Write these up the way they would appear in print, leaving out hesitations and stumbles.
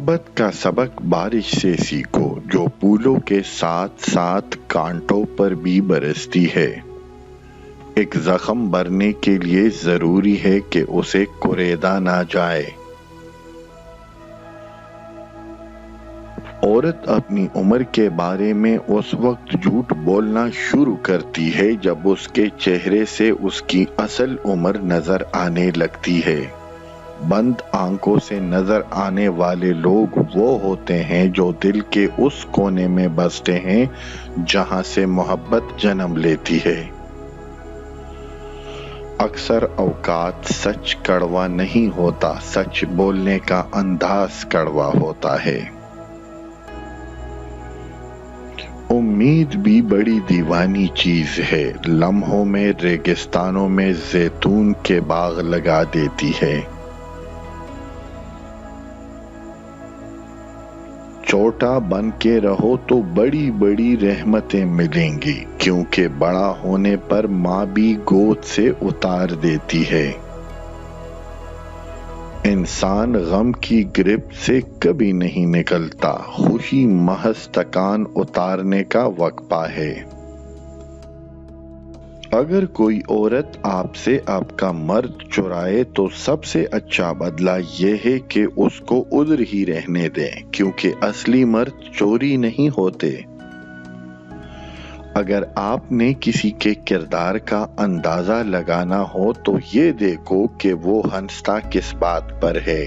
मोहब्बत का सबक बारिश से सीखो जो फूलों के साथ साथ कांटों पर भी बरसती है। एक जख्म भरने के लिए जरूरी है कि उसे कुरेदा ना जाए। औरत अपनी उम्र के बारे में उस वक्त झूठ बोलना शुरू करती है जब उसके चेहरे से उसकी असल उम्र नजर आने लगती है। बंद आंखों से नजर आने वाले लोग वो होते हैं जो दिल के उस कोने में बसते हैं जहां से मोहब्बत जन्म लेती है। अक्सर औकात सच कड़वा नहीं होता, सच बोलने का अंदाज कड़वा होता है। उम्मीद भी बड़ी दीवानी चीज है, लम्हों में रेगिस्तानों में जैतून के बाग लगा देती है। छोटा बन के रहो तो बड़ी बड़ी रहमतें मिलेंगी, क्योंकि बड़ा होने पर माँ भी गोद से उतार देती है। इंसान गम की गिरफ्त से कभी नहीं निकलता, खुशी महज थकान उतारने का वक्फा है। अगर कोई औरत आपसे आपका मर्द चुराए तो सबसे अच्छा बदला यह है कि उसको उधर ही रहने दें, क्योंकि असली मर्द चोरी नहीं होते। अगर आपने किसी के किरदार का अंदाजा लगाना हो तो ये देखो कि वो हंसता किस बात पर है।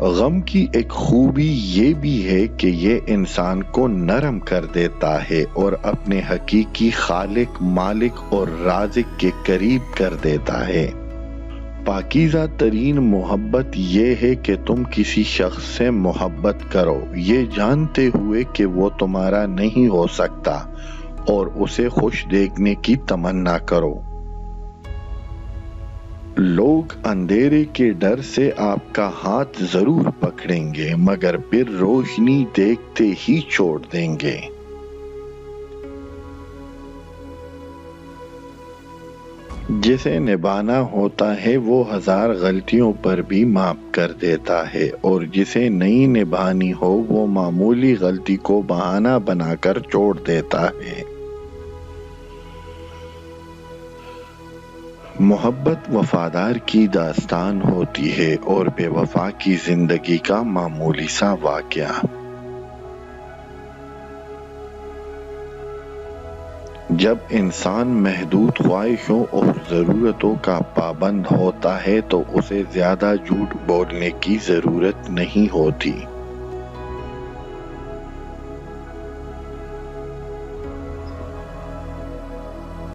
गम की एक खूबी ये भी है कि ये इंसान को नरम कर देता है और अपने हकीकी खालिक, मालिक और राज़िक के करीब कर देता है। पाकीज़ा तरीन मोहब्बत ये है कि तुम किसी शख्स से मोहब्बत करो ये जानते हुए कि वो तुम्हारा नहीं हो सकता और उसे खुश देखने की तमन्ना करो। लोग अंधेरे के डर से आपका हाथ जरूर पकड़ेंगे, मगर फिर रोशनी देखते ही छोड़ देंगे। जिसे निभाना होता है वो 1000 गलतियों पर भी माफ कर देता है, और जिसे नहीं निभानी हो वो मामूली गलती को बहाना बनाकर छोड़ देता है। मोहब्बत वफादार की दास्तान होती है और बेवफा की जिंदगी का मामूली सा वाक़या। जब इंसान महदूद ख्वाहिशों और ज़रूरतों का पाबंद होता है तो उसे ज़्यादा झूठ बोलने की ज़रूरत नहीं होती।